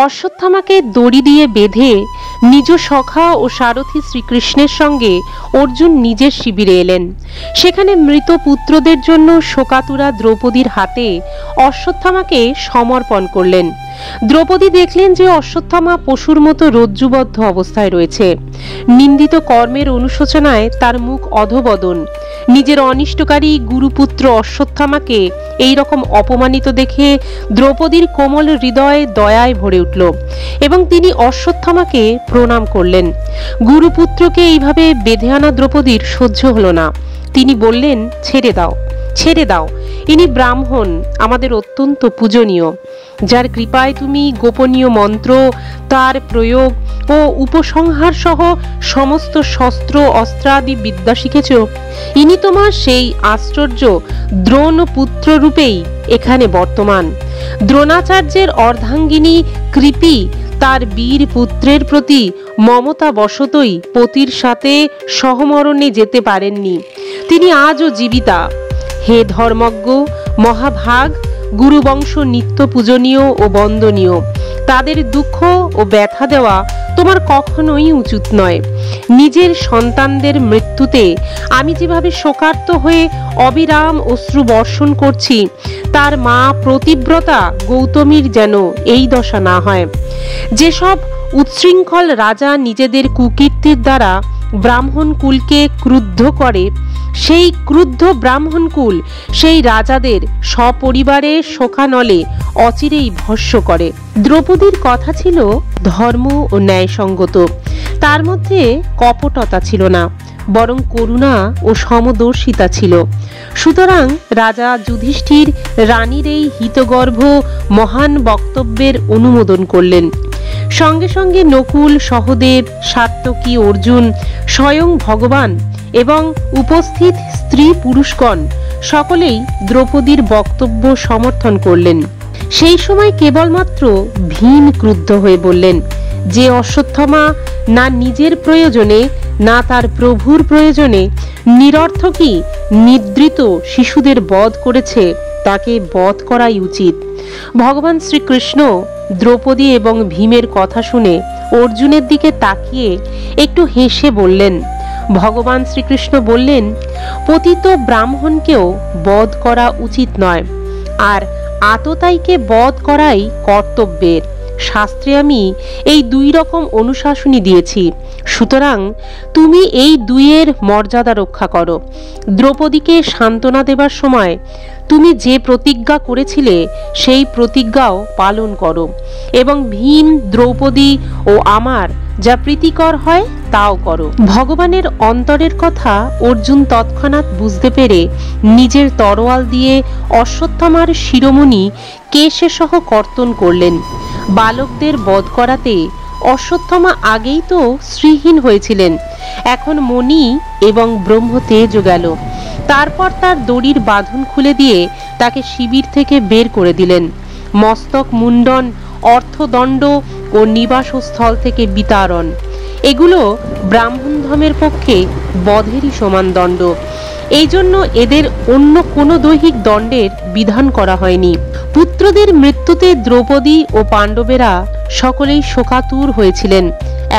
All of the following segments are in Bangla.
অশ্বত্থামাকে দড়ি দিয়ে বেঁধে নিজ সখা ও সারথী শ্রীকৃষ্ণের সঙ্গে অর্জুন নিজের শিবিরে এলেন। সেখানে মৃত পুত্রদের জন্য শোকাতুরা দ্রৌপদীর হাতে অশ্বত্থামাকে সমর্পণ করলেন। দ্রৌপদী দেখলেন যে অশ্বত্থামা পশুর মতো রজ্জুবদ্ধ অবস্থায় রয়েছে। নিন্দিত কর্মের অনুশোচনায় তার মুখ অধোবদন। নিজের অনিষ্টকারী গুরুপুত্র অশ্বত্থামাকে এই রকম অপমানিত দেখে দ্রৌপদীর কোমল হৃদয়ে দয়ায় ভরে উঠল এবং তিনি অশ্বত্থামাকে প্রণাম করলেন। গুরুপুত্রকে এইভাবে বেঁধে আনা দ্রৌপদীর সহ্য হলো না। তিনি বললেন, ছেড়ে দাও, ছেড়ে দাও। ইনি ব্রাহ্মণ, আমাদের অত্যন্ত পূজনীয়, যার কৃপায় তুমি গোপনীয় মন্ত্র, তার প্রয়োগ ও উপসংহার সহ সমস্ত শস্ত্র অস্ত্রাদি বিদ্যা শিখেছ। ইনি তোমার সেই আশ্চর্য দ্রোণ পুত্র রূপেই এখানে বর্তমান। দ্রোণাচার্যের অর্ধাঙ্গিনী কৃপি তার বীর পুত্রের প্রতি মমতা বশতই পতির সাথে সহমরণে যেতে পারেননি। তিনি আজও জীবিতা। হে ধর্মজ্ঞ মহাভাগ, গুরুবংশ নিত্য পূজনীয় ও বন্দনীয়। তাদের দুঃখ ও ব্যথা দেওয়া তোমার কখনোই উচিত নয়। নিজের সন্তানদের মৃত্যুতে আমি যেভাবে শোকার্ত হয়ে অবিরাম অশ্রু বর্ষণ করছি, তার মা প্রতিব্রতা গৌতমীর যেন এই দশা না হয়। যেসব উচ্ছৃঙ্খল রাজা নিজেদের কুকীর্তির দ্বারা ব্রাহ্মণ কুলকে ক্রুদ্ধ করে, সেই ক্রুদ্ধ ব্রাহ্মণ কুল সেই রাজাদের সপরিবারে শোকানলে অচিরেই ভস্য করে। দ্রৌপদীর কথা ছিল ধর্ম ও ন্যায়সঙ্গত। তার মধ্যে কপটতা ছিল না, বরং করুণা ও সমদর্শিতা ছিল। সুতরাং রাজা যুধিষ্ঠির রানীর এই হিতগর্ভ মহান বক্তব্যের অনুমোদন করলেন। সঙ্গে সঙ্গে নকুল, সহদেব, সাত্যকী, অর্জুন, স্বয়ং ভগবান এবং উপস্থিত স্ত্রী পুরুষগণ সকলেই দ্রৌপদীর বক্তব্য সমর্থন করলেন। সেই সময় কেবলমাত্র ভীম ক্রুদ্ধ হয়ে বললেন যে অশ্বত্থামা না নিজের প্রয়োজনে না তার প্রভুর প্রয়োজনে নিরর্থকই নিদ্রিত শিশুদের বধ করেছে, তাকে বধ করাই উচিত। ভগবান শ্রীকৃষ্ণ দ্রৌপদী এবং ভীমের কথা শুনে অর্জুনের দিকে তাকিয়ে একটু হেসে বললেন। ভগবান শ্রীকৃষ্ণ বললেন, পতিত ব্রাহ্মণকেও বধ করা উচিত নয়, আর আততায়ীকে বধ করাই কর্তব্যের। শাস্ত্রে আমি এই দুই রকম অনুশাসনী দিয়েছি, সুতরাং তুমি এই দুইয়ের মর্যাদা রক্ষা করো। দ্রৌপদীকে সান্ত্বনা দেবার সময় তুমি যে প্রতিজ্ঞা করেছিলে সেই প্রতিজ্ঞাও পালন করো, এবং ভীম, দ্রৌপদী ও আমার যা প্রীতিকর হয় তাও করো। ভগবানের অন্তরের কথা অর্জুন তৎক্ষণাৎ বুঝতে পেরে নিজের তরোয়াল দিয়ে অশ্বত্থামার শিরোমণি কেশে সহ কর্তন করলেন। বালকদের বধ করাতে অশ্বত্থামা আগেই তো শ্রীহীন হয়েছিলেন, এখন মণি এবং ব্রহ্ম তেজও গেল। তারপর তার দড়ির বাঁধন খুলে দিয়ে তাকে শিবির থেকে বের করে দিলেন। মস্তক মুন্ডন, অর্থদণ্ড ও নিবাসস্থল থেকে বিতাড়ন, এগুলো ব্রাহ্মণ ধর্মের পক্ষে বধেরই সমান দণ্ড। এই জন্য এদের অন্য কোনো দৈহিক দণ্ডের বিধান করা হয়নি। পুত্রদের মৃত্যুতে দ্রৌপদী ও পাণ্ডবেরা সকলেই শোকাতুর হয়েছিলেন।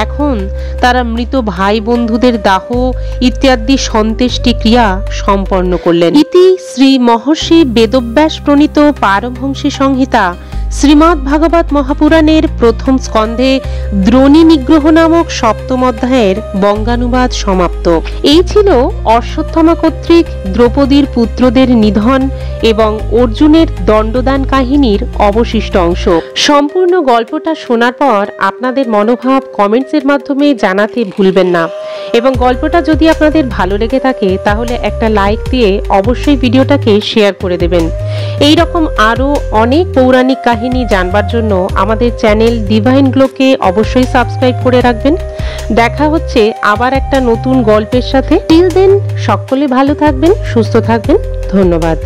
এখন তারা মৃত ভাই বন্ধুদের দাহ ইত্যাদি সন্তুষ্টি ক্রিয়া সম্পন্ন করলেন। ইতি শ্রী মহর্ষি বেদব্যাস প্রণীত পারমহংসী সংহিতা শ্রীমদ্ ভাগবত মহাপুরাণের প্রথম স্কন্ধে দ্রোণী নিগ্রহ নামক সপ্তম অধ্যায়ের বঙ্গানুবাদ সমাপ্ত। এই ছিল অশ্বত্থামা কর্তৃক দ্রৌপদীর পুত্রদের নিধন এবং অর্জুনের দণ্ডদান কাহিনীর অবশিষ্ট অংশ। সম্পূর্ণ গল্পটা শোনার পর আপনাদের মনোভাব কমেন্টসের মাধ্যমে জানাতে ভুলবেন না, এবং গল্পটা যদি আপনাদের ভালো লেগে থাকে তাহলে একটা লাইক দিয়ে অবশ্যই ভিডিওটাকে শেয়ার করে দেবেন। এই রকম আরো অনেক পৌরাণিক কাহিনী জানবার জন্য আমাদের চ্যানেল ডিভাইন গ্লোকে অবশ্যই সাবস্ক্রাইব করে রাখবেন। দেখা হচ্ছে আবার একটা নতুন গল্পের সাথে। টিল দেন সকলে ভালো থাকবেন, সুস্থ থাকবেন। ধন্যবাদ।